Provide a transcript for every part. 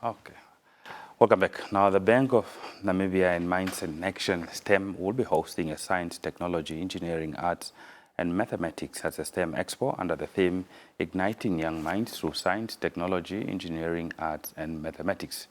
Okay. Welcome back. Now, the Bank of Namibia and Mindsinaction STEM will be hosting a science, technology, engineering, arts, and mathematics as a STEM Expo under the theme Igniting Young Minds Through Science, Technology, Engineering, Arts, and Mathematics.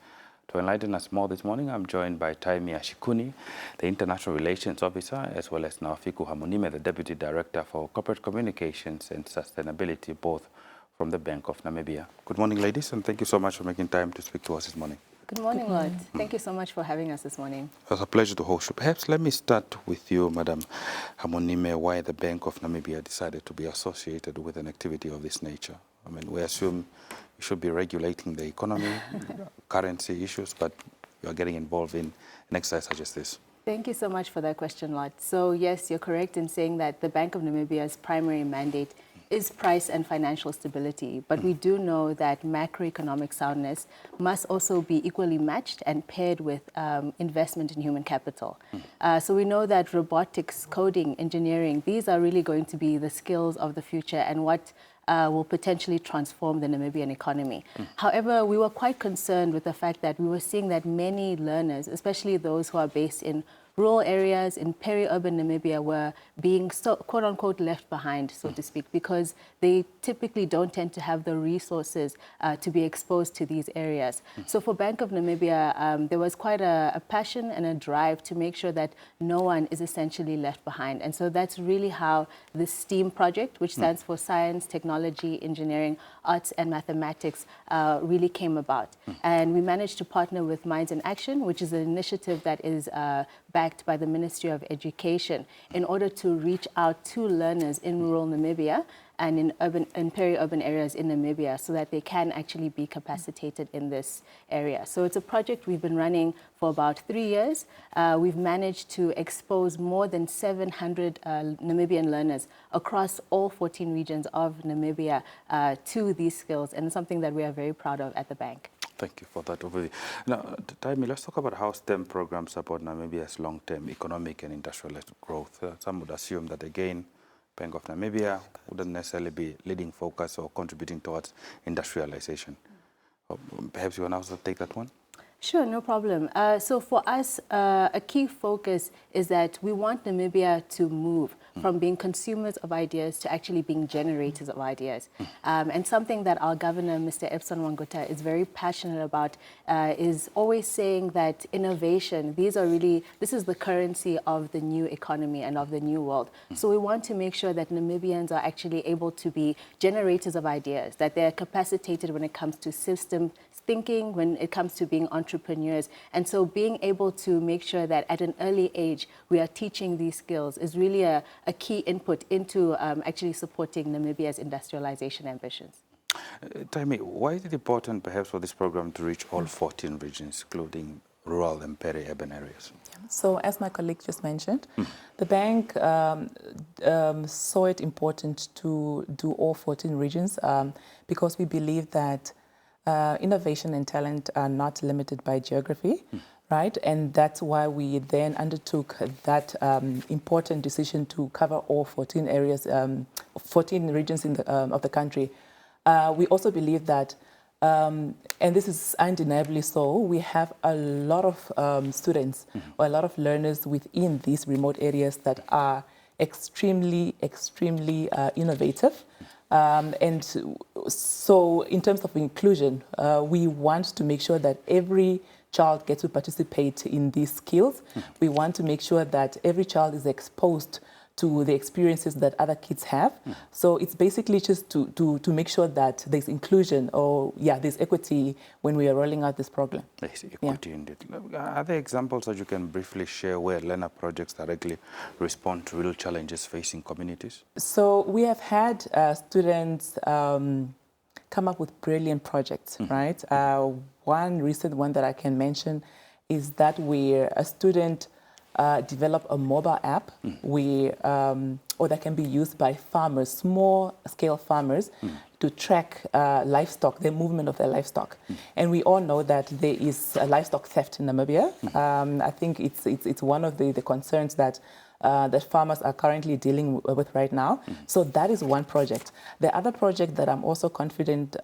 To enlighten us more this morning, I'm joined by Taimi Ashikuni, the International Relations Officer, as well as Naufiku Hamunime, the Deputy Director for Corporate Communications and Sustainability, both from the Bank of Namibia. Good morning, ladies, and thank you so much for making time to speak to us this morning. Good morning, Lord. Thank you so much for having us this morning. It was a pleasure to host you. Perhaps let me start with you, Madam Hamunime, why the Bank of Namibia decided to be associated with an activity of this nature. I mean, we assume you should be regulating the economy, currency issues, but you are getting involved in an exercise such as this. Thank you so much for that question, Lord. So yes, you're correct in saying that the Bank of Namibia's primary mandate is price and financial stability, but we do know that macroeconomic soundness must also be equally matched and paired with investment in human capital. So we know that robotics, coding, engineering, these are really going to be the skills of the future and what will potentially transform the Namibian economy. However, we were quite concerned with the fact that we were seeing that many learners, especially those who are based in rural areas in peri-urban Namibia, were being quote-unquote left behind, so to speak, because they typically don't tend to have the resources to be exposed to these areas. So for Bank of Namibia, there was quite a passion and a drive to make sure that no one is essentially left behind. And so that's really how this STEAM project, which stands for Science, Technology, Engineering, Arts and Mathematics, really came about. And we managed to partner with Mindsinaction, which is an initiative that is backed by the Ministry of Education in order to reach out to learners in rural Namibia and in peri-urban areas in Namibia so that they can actually be capacitated in this area. So it's a project we've been running for about 3 years. We've managed to expose more than 700 Namibian learners across all 14 regions of Namibia to these skills, and something that we are very proud of at the bank. Thank you for that overview. Now, Taimi, let's talk about how STEM programs support Namibia's long-term economic and industrial growth. Some would assume that, again, Bank of Namibia wouldn't necessarily be leading focus or contributing towards industrialization. Perhaps you want to also take that one? Sure, no problem. So for us, a key focus is that we want Namibia to move from being consumers of ideas to actually being generators of ideas. And something that our governor, Mr. Epson Wanguta, is very passionate about is always saying that innovation, this is the currency of the new economy and of the new world. So we want to make sure that Namibians are actually able to be generators of ideas, that they're capacitated when it comes to system thinking, when it comes to being entrepreneurs. And so being able to make sure that at an early age we are teaching these skills is really a key input into actually supporting Namibia's industrialization ambitions. Taimi, why is it important perhaps for this program to reach all 14 regions, including rural and peri-urban areas? So as my colleague just mentioned, the bank saw it important to do all 14 regions because we believe that innovation and talent are not limited by geography, right? And that's why we then undertook that important decision to cover all 14 areas, 14 regions in of the country. We also believe that, and this is undeniably so, we have a lot of students or a lot of learners within these remote areas that are extremely innovative. And so in terms of inclusion, we want to make sure that every child gets to participate in these skills. We want to make sure that every child is exposed to the experiences that other kids have. So it's basically just to make sure that there's inclusion or, there's equity when we are rolling out this program. Yes, equity indeed. Are there examples that you can briefly share where learner projects directly respond to real challenges facing communities? So we have had students come up with brilliant projects, right? One recent one that I can mention is that where a student develop a mobile app or that can be used by farmers, small-scale farmers, to track livestock, the movement of their livestock. And we all know that there is livestock theft in Namibia. I think it's one of the concerns that that farmers are currently dealing with right now. So that is one project. The other project that I'm also confident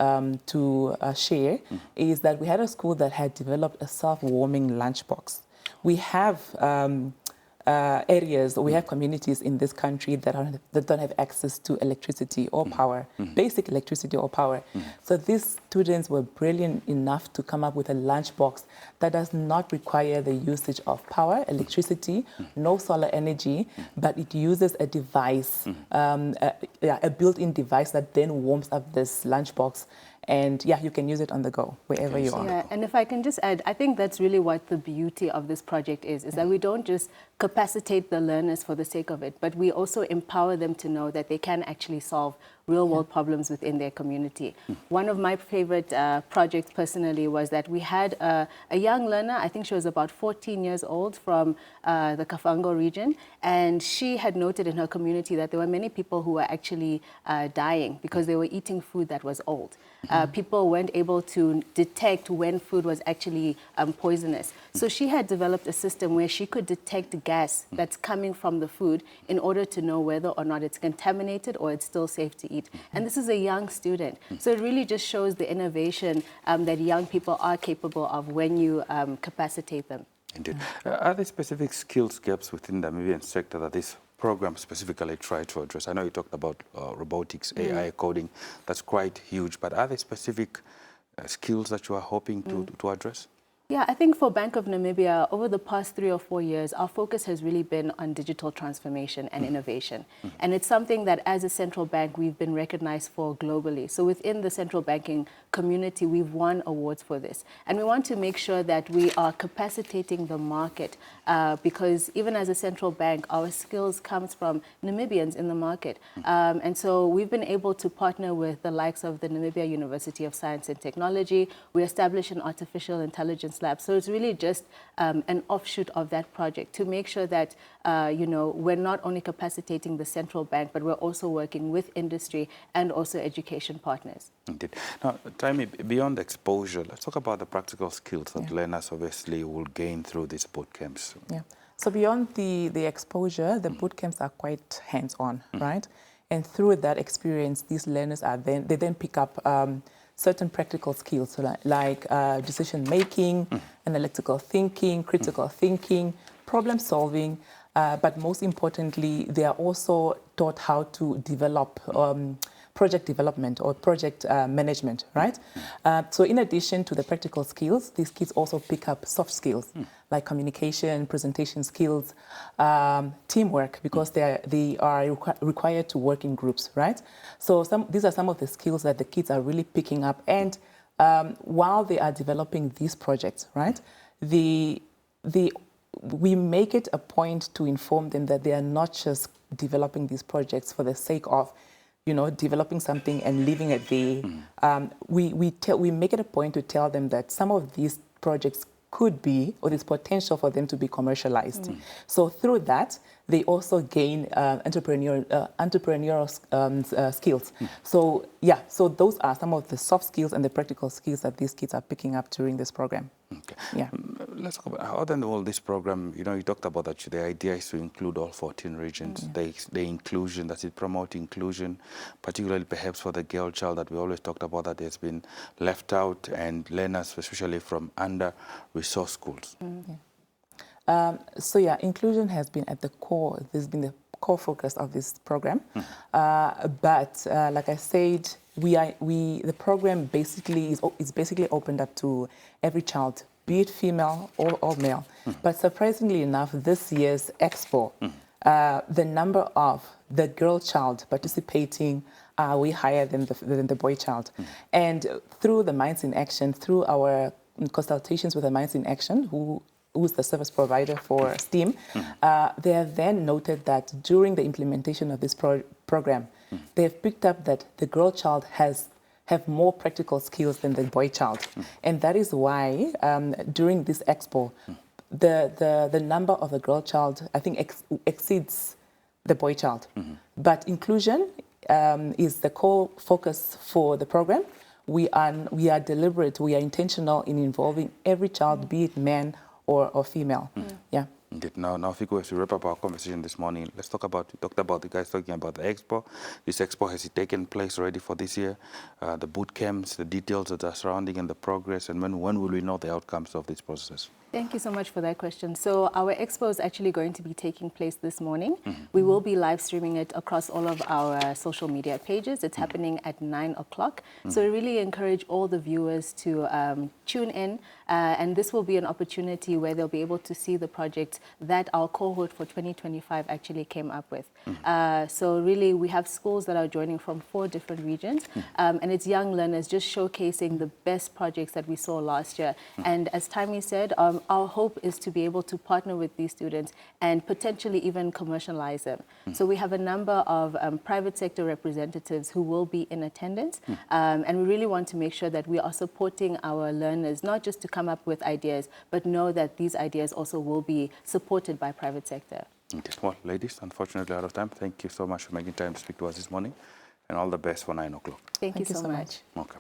to share is that we had a school that had developed a self-warming lunchbox. We have areas, we have communities in this country that don't have access to electricity or power, basic electricity or power. So these students were brilliant enough to come up with a lunchbox that does not require the usage of power, electricity, no solar energy, but it uses a device, a built-in device that then warms up this lunchbox. And yeah, you can use it on the go, wherever you are. Yeah, and if I can just add, I think that's really what the beauty of this project is that we don't just capacitate the learners for the sake of it, but we also empower them to know that they can actually solve real-world problems within their community. One of my favorite projects personally was that we had a young learner, I think she was about 14 years old, from the Kavango region, and she had noted in her community that there were many people who were actually dying because they were eating food that was old. People weren't able to detect when food was actually poisonous. So she had developed a system where she could detect gas that's coming from the food in order to know whether or not it's contaminated or it's still safe to eat. And this is a young student. So it really just shows the innovation that young people are capable of when you capacitate them. Indeed. Are there specific skills gaps within the Namibian sector that this program specifically try to address? I know you talked about robotics, AI, coding. That's quite huge. But are there specific skills that you are hoping to address? Yeah, I think for Bank of Namibia, over the past 3 or 4 years, our focus has really been on digital transformation and innovation. And it's something that as a central bank, we've been recognized for globally. So within the central banking community, we've won awards for this. And we want to make sure that we are capacitating the market because even as a central bank, our skills comes from Namibians in the market. And so we've been able to partner with the likes of the Namibia University of Science and Technology. We established an artificial intelligence lab. So it's really just an offshoot of that project to make sure that, we're not only capacitating the central bank, but we're also working with industry and also education partners. Indeed. Now, Taimi, beyond exposure, let's talk about the practical skills that learners obviously will gain through these boot camps. Yeah. So beyond the exposure, the boot camps are quite hands-on, right? And through that experience, these learners they then pick up certain practical skills, so like decision-making, analytical thinking, critical thinking, problem-solving, but most importantly, they are also taught how to develop project development or project management, right? So in addition to the practical skills, these kids also pick up soft skills like communication, presentation skills, teamwork, because they are required to work in groups, right? So these are some of the skills that the kids are really picking up. And while they are developing these projects, right, we make it a point to inform them that they are not just developing these projects for the sake of developing something and leaving it there. We make it a point to tell them that some of these projects could be, or there's potential for them to be commercialized. So through that, they also gain entrepreneurial skills. So yeah, so those are some of the soft skills and the practical skills that these kids are picking up during this program. Okay. Yeah. Let's talk about how then all this program, you talked about that the idea is to include all 14 regions, the inclusion, that it promote inclusion, particularly perhaps for the girl child that we always talked about that has been left out, and learners especially from under-resourced schools. So yeah, inclusion has been at the core. This has been the core focus of this program. But like I said, the program basically is basically opened up to every child, be it female or male. But surprisingly enough, this year's Expo, the number of the girl child participating are way higher than the boy child. And through the Mindsinaction, through our consultations with the Mindsinaction, who's the service provider for STEAM, they have then noted that during the implementation of this program, they have picked up that the girl child have more practical skills than the boy child. And that is why during this Expo, the number of the girl child, I think, exceeds the boy child. But inclusion is the core focus for the program. We are deliberate, we are intentional in involving every child, be it man or female. Yeah. Indeed. Now, Naufiku, as we wrap up our conversation this morning, let's talk about, you talked about the guys talking about the Expo. This Expo, has it taken place already for this year? The boot camps, the details that are surrounding and the progress, and when will we know the outcomes of this process? Thank you so much for that question. So our Expo is actually going to be taking place this morning. We will be live streaming it across all of our social media pages. It's happening at 9 o'clock. So we really encourage all the viewers to tune in. And this will be an opportunity where they'll be able to see the project that our cohort for 2025 actually came up with. So really, we have schools that are joining from 4 different regions. And it's young learners just showcasing the best projects that we saw last year. And as Taimi said, our hope is to be able to partner with these students and potentially even commercialize them. So we have a number of private sector representatives who will be in attendance. And we really want to make sure that we are supporting our learners, not just to come up with ideas, but know that these ideas also will be supported by private sector. Okay. Well, ladies, unfortunately out of time. Thank you so much for making time to speak to us this morning, and all the best for 9 o'clock. Thank you so much. Okay.